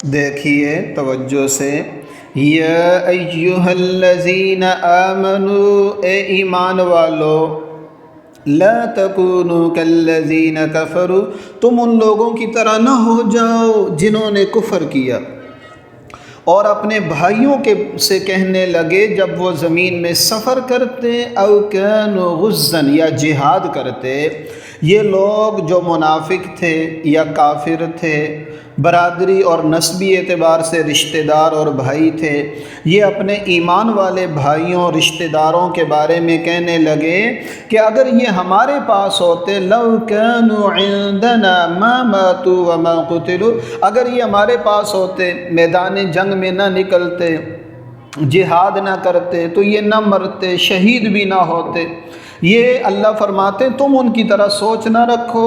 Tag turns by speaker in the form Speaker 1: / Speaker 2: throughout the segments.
Speaker 1: دیکھیے توجہ سے، یا ایھا الذین آمنوا، اے ایمان والو، لا تکونوا کالذین کفروا، تم ان لوگوں کی طرح نہ ہو جاؤ جنہوں نے کفر کیا اور اپنے بھائیوں سے کہنے لگے جب وہ زمین میں سفر کرتے، او کانوا غزاً، یا جہاد کرتے۔ یہ لوگ جو منافق تھے یا کافر تھے، برادری اور نسبی اعتبار سے رشتہ دار اور بھائی تھے، یہ اپنے ایمان والے بھائیوں رشتہ داروں کے بارے میں کہنے لگے کہ اگر یہ ہمارے پاس ہوتے، لو کانوا عندنا ما ماتوا وما قتلوا، اگر یہ ہمارے پاس ہوتے، میدان جنگ میں نہ نکلتے، جہاد نہ کرتے تو یہ نہ مرتے، شہید بھی نہ ہوتے۔ یہ اللہ فرماتے ہیں تم ان کی طرح سوچ نہ رکھو،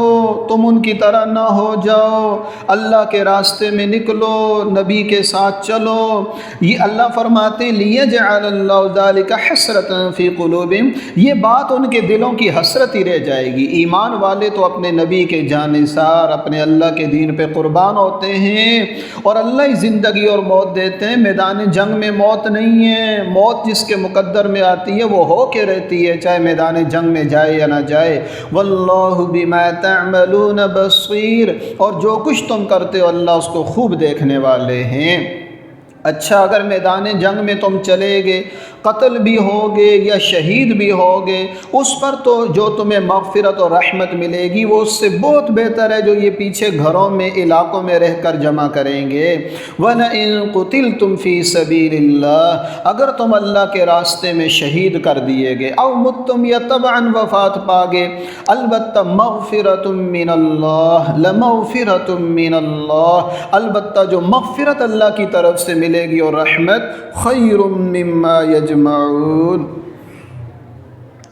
Speaker 1: تم ان کی طرح نہ ہو جاؤ، اللہ کے راستے میں نکلو، نبی کے ساتھ چلو۔ یہ اللہ فرماتے ہیں لیجعل اللہ ذلک حسرۃ فی قلوبہم، یہ بات ان کے دلوں کی حسرت ہی رہ جائے گی۔ ایمان والے تو اپنے نبی کے جانثار، اپنے اللہ کے دین پہ قربان ہوتے ہیں، اور اللہ ہی زندگی اور موت دیتے ہیں۔ میدان جنگ میں موت نہیں ہے، موت جس کے مقدر میں آتی ہے وہ ہو کے رہتی ہے، چاہے میدان جنگ میں جائے یا نہ جائے۔ واللہ بما تعملون بصیر، اور جو کچھ تم کرتے ہو اللہ اس کو خوب دیکھنے والے ہیں۔ اچھا، اگر میدان جنگ میں تم چلے گے، قتل بھی ہوگے یا شہید بھی ہوگے، اس پر تو جو تمہیں مغفرت اور رحمت ملے گی وہ اس سے بہت بہتر ہے جو یہ پیچھے گھروں میں، علاقوں میں رہ کر جمع کریں گے۔ وَلَئِن قُتِلْتُمْ فِي سَبِيلِ اللَّهِ، اگر تم اللہ کے راستے میں شہید کر دیے گئے، او متم، یا طبعاً وفات پاگے، البتہ مغفرۃ من اللہ، لمغفرۃ من اللہ، البتہ جو مغفرت اللہ کی طرف سے ملے گی اور رحمت، خیر مما یجمعون،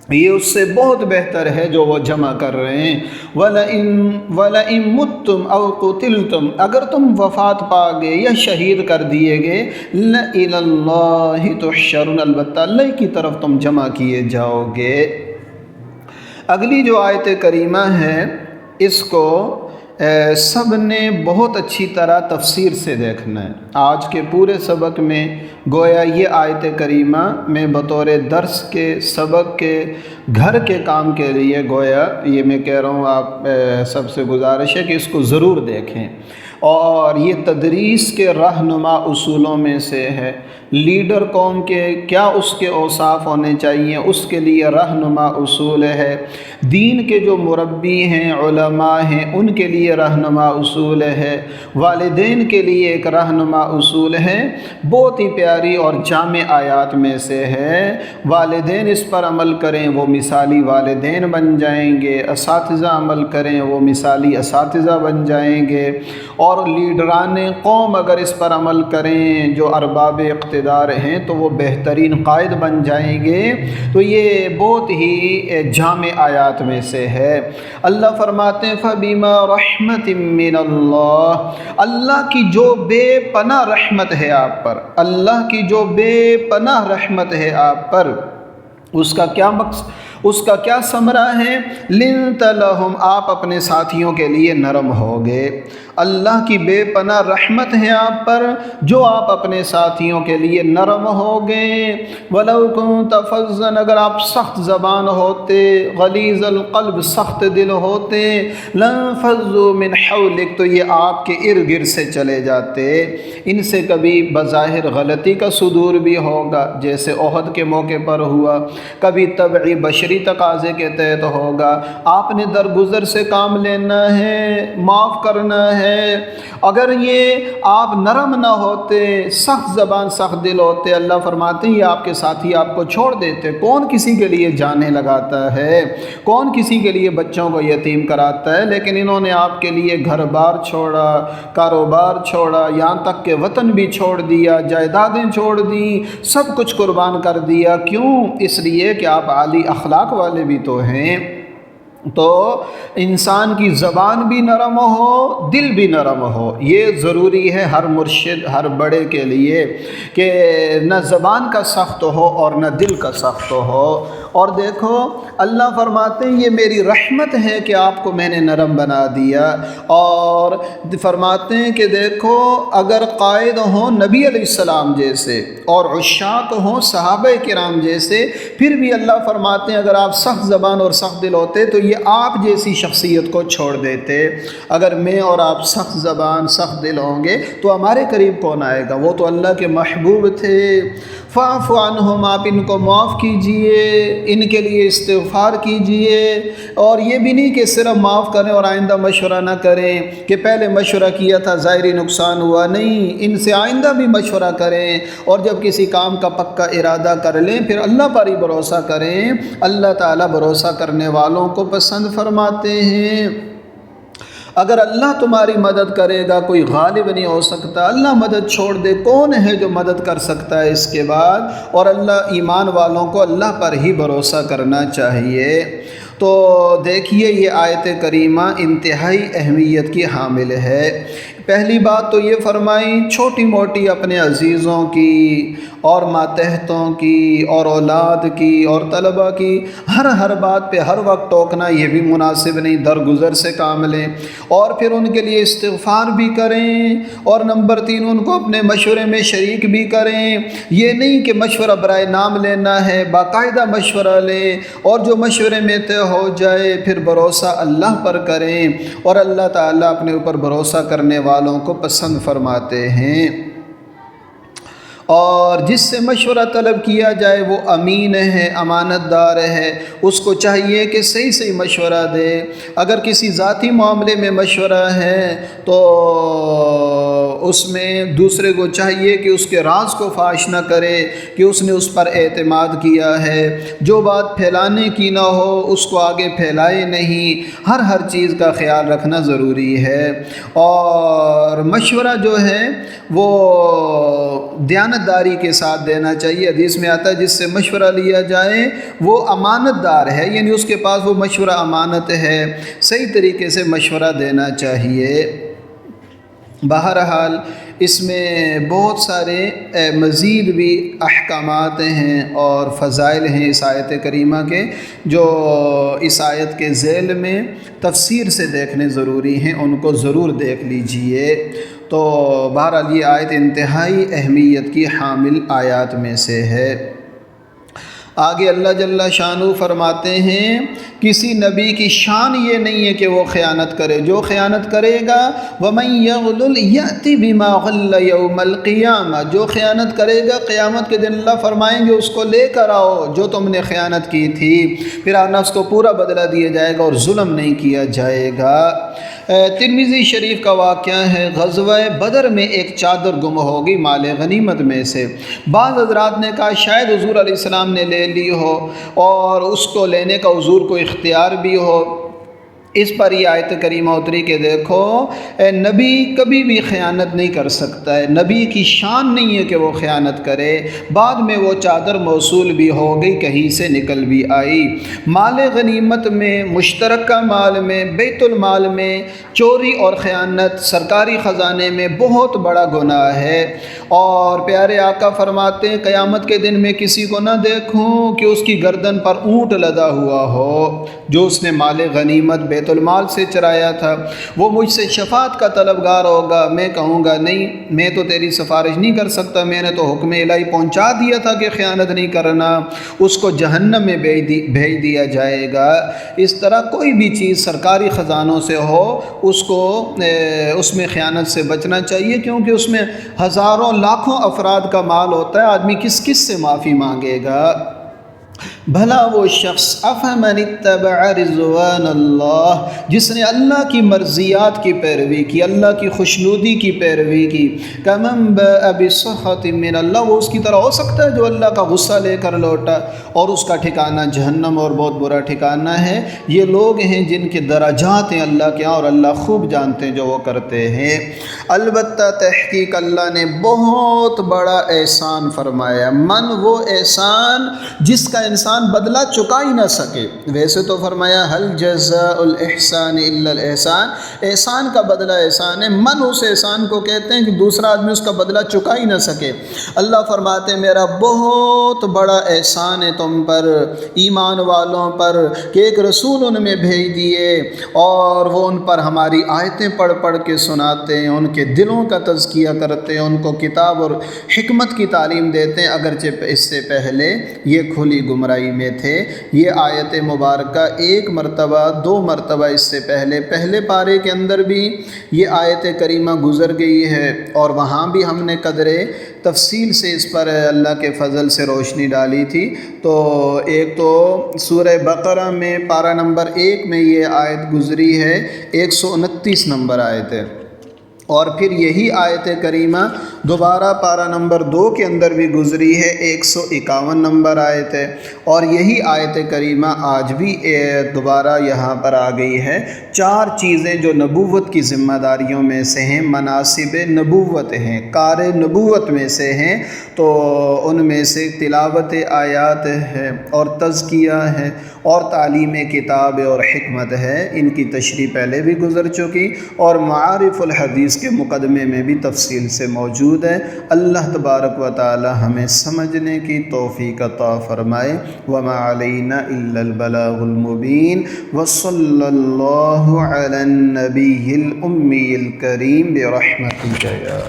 Speaker 1: یہ اس سے بہت بہتر ہے جو وہ جمع کر رہے ہیں۔ وَلَئِن مُتُّمْ أَوْ قُتِلْتُمْ، اگر تم وفات پا گئے یا شہید کر دیے گئے، لَإِلَى اللَّهِ تُحْشَرُونَ، البتہ اللہ کی طرف تم جمع کیے جاؤ گے۔ اگلی جو آیت کریمہ ہے اس کو سب نے بہت اچھی طرح تفسیر سے دیکھنا ہے۔ آج کے پورے سبق میں گویا یہ آیت کریمہ میں بطور درس کے، سبق کے، گھر کے کام کے لیے گویا یہ میں کہہ رہا ہوں، آپ سب سے گزارش ہے کہ اس کو ضرور دیکھیں، اور یہ تدریس کے رہنما اصولوں میں سے ہے۔ لیڈر قوم کے کیا اس کے اوصاف ہونے چاہیے، اس کے لیے رہنما اصول ہے۔ دین کے جو مربی ہیں، علماء ہیں، ان کے لیے رہنما اصول ہے۔ والدین کے لیے ایک رہنما اصول ہے، بہت ہی پیاری اور جامع آیات میں سے ہے۔ والدین اس پر عمل کریں وہ مثالی والدین بن جائیں گے، اساتذہ عمل کریں وہ مثالی اساتذہ بن جائیں گے، اور لیڈران قوم اگر اس پر عمل کریں جو ارباب اقتدار ہیں تو وہ بہترین قائد بن جائیں گے۔ تو یہ بہت ہی جامع آیات میں سے ہے۔ اللہ فرماتے ہیں فَبِمَا رَحْمَةٍ مِّنَ اللَّهِ، اللہ کی جو بے پناہ رحمت ہے آپ پر، اللہ کی جو بے پناہ رحمت ہے آپ پر، اس کا کیا مقصد، اس کا کیا ثمرہ ہے؟ لِنْتَ لَهُمْ، آپ اپنے ساتھیوں کے لیے نرم ہوگے۔ اللہ کی بے پناہ رحمت ہے آپ پر جو آپ اپنے ساتھیوں کے لیے نرم ہوگے۔ وَلَوْ كُنْتَ فَظًّا، اگر آپ سخت زبان ہوتے، غلیظ القلب، سخت دل ہوتے، لَانفَضُّوا مِنْ حَوْلِكَ، تو یہ آپ کے ارد گرد سے چلے جاتے۔ ان سے کبھی بظاہر غلطی کا صدور بھی ہوگا، جیسے احد کے موقع پر ہوا، کبھی طبعی بشری تقاضے کے تحت ہوگا۔ آپ نے درگزر سے کام لینا ہے، معاف کرنا ہے۔ اگر یہ آپ نرم نہ ہوتے، سخت زبان سخت دل ہوتے، اللہ فرماتے ہیں یہ آپ کے ساتھی آپ کو چھوڑ دیتے۔ کون کسی کے لیے جانیں لگاتا ہے، کون کسی کے لیے بچوں کو یتیم کراتا ہے، لیکن انہوں نے آپ کے لیے گھر بار چھوڑا، کاروبار چھوڑا، یہاں تک کہ وطن بھی چھوڑ دیا، جائیدادیں چھوڑ دیں، سب کچھ قربان کر دیا۔ کیوں؟ اس لیے کہ آپ عالی اخلاق والے بھی تو ہیں۔ تو انسان کی زبان بھی نرم ہو، دل بھی نرم ہو، یہ ضروری ہے ہر مرشد، ہر بڑے کے لیے، کہ نہ زبان کا سخت ہو اور نہ دل کا سخت ہو۔ اور دیکھو اللہ فرماتے ہیں یہ میری رحمت ہے کہ آپ کو میں نے نرم بنا دیا، اور فرماتے ہیں کہ دیکھو اگر قائد ہوں نبی علیہ السلام جیسے اور عشاق ہوں صحابہ کرام جیسے، پھر بھی اللہ فرماتے ہیں اگر آپ سخت زبان اور سخت دل ہوتے تو یہ آپ جیسی شخصیت کو چھوڑ دیتے۔ اگر میں اور آپ سخت زبان سخت دل ہوں گے تو ہمارے قریب کون آئے گا؟ وہ تو اللہ کے محبوب تھے۔ فاعف عنہم، آپ ان کو معاف کیجئے، ان کے لیے استغفار کیجئے، اور یہ بھی نہیں کہ صرف معاف کریں اور آئندہ مشورہ نہ کریں کہ پہلے مشورہ کیا تھا ظاہری نقصان ہوا، نہیں، ان سے آئندہ بھی مشورہ کریں، اور جب کسی کام کا پکا ارادہ کر لیں پھر اللہ پر ہی بھروسہ کریں۔ اللہ تعالیٰ بھروسہ کرنے والوں کو پسند فرماتے ہیں۔ اگر اللہ تمہاری مدد کرے گا کوئی غالب نہیں ہو سکتا، اللہ مدد چھوڑ دے کون ہے جو مدد کر سکتا ہے اس کے بعد؟ اور اللہ ایمان والوں کو اللہ پر ہی بھروسہ کرنا چاہیے۔ تو دیکھیے یہ آیت کریمہ انتہائی اہمیت کی حامل ہے۔ پہلی بات تو یہ فرمائی چھوٹی موٹی اپنے عزیزوں کی اور ماتحتوں کی اور اولاد کی اور طلبہ کی ہر بات پہ ہر وقت ٹوکنا یہ بھی مناسب نہیں، درگزر سے کام لیں، اور پھر ان کے لیے استغفار بھی کریں، اور نمبر 3 ان کو اپنے مشورے میں شریک بھی کریں۔ یہ نہیں کہ مشورہ برائے نام لینا ہے، باقاعدہ مشورہ لیں، اور جو مشورے میں طے ہو جائے پھر بھروسہ اللہ پر کریں، اور اللہ تعالیٰ اپنے اوپر بھروسہ کرنے والوں کو پسند فرماتے ہیں۔ اور جس سے مشورہ طلب کیا جائے وہ امین ہے، امانت دار ہے، اس کو چاہیے کہ صحیح مشورہ دے۔ اگر کسی ذاتی معاملے میں مشورہ ہے تو اس میں دوسرے کو چاہیے کہ اس کے راز کو فاش نہ کرے کہ اس نے اس پر اعتماد کیا ہے، جو بات پھیلانے کی نہ ہو اس کو آگے پھیلائے نہیں، ہر چیز کا خیال رکھنا ضروری ہے۔ اور مشورہ جو ہے وہ دیانتداری کے ساتھ دینا چاہیے۔ حدیث میں آتا ہے جس سے مشورہ لیا جائے وہ امانت دار ہے، یعنی اس کے پاس وہ مشورہ امانت ہے، صحیح طریقے سے مشورہ دینا چاہیے۔ بہرحال اس میں بہت سارے مزید بھی احکامات ہیں اور فضائل ہیں اس آیت کریمہ کے، جو اس آیت کے ذیل میں تفسیر سے دیکھنے ضروری ہیں، ان کو ضرور دیکھ لیجئے۔ تو بہرحال یہ آیت انتہائی اہمیت کی حامل آیات میں سے ہے۔ آگے اللہ جل شانہ فرماتے ہیں کسی نبی کی شان یہ نہیں ہے کہ وہ خیانت کرے، جو خیانت کرے گا وَمَن يَغْلُلْ يَأْتِ بِمَا غَلَّ يَوْمَ الْقِيَامَةِ، جو خیانت کرے گا قیامت کے دن اللہ فرمائیں گے اس کو لے کر آؤ جو تم نے خیانت کی تھی، پھر نفس کو پورا بدلہ دیا جائے گا اور ظلم نہیں کیا جائے گا۔ ترمذی شریف کا واقعہ ہے، غزوہ بدر میں ایک چادر گم ہوگی مال غنیمت میں سے۔ بعض حضرات نے کہا شاید حضور علیہ السلام نے لے لی ہو اور اس کو لینے کا حضور کو اختیار بھی ہو۔ اس پر یہ آیت کریمہ اتری کہ دیکھو نبی کبھی بھی خیانت نہیں کر سکتا ہے، نبی کی شان نہیں ہے کہ وہ خیانت کرے۔ بعد میں وہ چادر موصول بھی ہو گئی، کہیں سے نکل بھی آئی۔ مال غنیمت میں، مشترکہ مال میں، بیت المال میں چوری اور خیانت سرکاری خزانے میں بہت بڑا گناہ ہے، اور پیارے آقا فرماتے ہیں قیامت کے دن میں کسی کو نہ دیکھوں کہ اس کی گردن پر اونٹ لدا ہوا ہو جو اس نے مال غنیمت بیت المال سے چرایا تھا، وہ مجھ سے شفاعت کا طلبگار ہوگا، میں کہوں گا نہیں میں تو تیری سفارش نہیں کر سکتا، میں نے تو حکم الہی پہنچا دیا تھا کہ خیانت نہیں کرنا، اس کو جہنم میں بھیج دیا جائے گا۔ اس طرح کوئی بھی چیز سرکاری خزانوں سے ہو اس میں خیانت سے بچنا چاہیے، کیونکہ اس میں ہزاروں لاکھوں افراد کا مال ہوتا ہے، آدمی کس سے معافی مانگے گا؟ بھلا وہ شخص افمن اتبع رضوان اللہ، جس نے اللہ کی مرضیات کی پیروی کی، اللہ کی خوشنودی کی پیروی کی، کمن باء بسخط من اللہ، وہ اس کی طرح ہو سکتا ہے جو اللہ کا غصہ لے کر لوٹا اور اس کا ٹھکانہ جہنم اور بہت برا ٹھکانہ ہے۔ یہ لوگ ہیں جن کے درجات ہیں اللہ کے ہاں اور اللہ خوب جانتے ہیں جو وہ کرتے ہیں۔ البتہ تحقیق اللہ نے بہت بڑا احسان فرمایا، من وہ احسان جس کا انسان احسان بدلہ چکا ہی نہ سکے۔ ویسے تو فرمایا حل جزاء الاحسان الا الاحسان، احسان کا بدلہ احسان ہے، من اس احسان کو کہتے ہیں کہ دوسرا آدمی اس کا بدلہ چکا ہی نہ سکے۔ اللہ فرماتے ہیں میرا بہت بڑا احسان ہے تم پر، ایمان والوں پر، کہ ایک رسول ان میں بھیج دیے اور وہ ان پر ہماری آیتیں پڑھ پڑھ کے سناتے ہیں، ان کے دلوں کا تزکیہ کرتے ہیں، ان کو کتاب اور حکمت کی تعلیم دیتے ہیں، اگرچہ اس سے پہلے یہ کھلی گمراہی میں تھے۔ یہ آیت مبارکہ ایک مرتبہ دو مرتبہ اس سے پہلے پارے کے اندر بھی یہ آیت کریمہ گزر گئی ہے، اور وہاں بھی ہم نے قدرے تفصیل سے اس پر اللہ کے فضل سے روشنی ڈالی تھی۔ تو ایک تو سورہ بقرہ میں پارہ نمبر 1 میں یہ آیت گزری ہے، 129 نمبر آیت ہے، اور پھر یہی آیت کریمہ دوبارہ پارہ نمبر 2 کے اندر بھی گزری ہے، 151 نمبر آیت ہے، اور یہی آیت کریمہ آج بھی دوبارہ یہاں پر آ گئی ہے۔ 4 چیزیں جو نبوت کی ذمہ داریوں میں سے ہیں، مناسب نبوت ہیں، کار نبوت میں سے ہیں، تو ان میں سے تلاوت آیات ہے اور تزکیہ ہے اور تعلیم کتاب اور حکمت ہے۔ ان کی تشریح پہلے بھی گزر چکی اور معارف الحدیث کے مقدمے میں بھی تفصیل سے موجود ہے۔ اللہ تبارک و تعالی ہمیں سمجھنے کی توفیق عطا فرمائے۔ وما علینا الا البلاغ المبین، وصلی اللہ علی النبی الامی الکریم برحمتک یا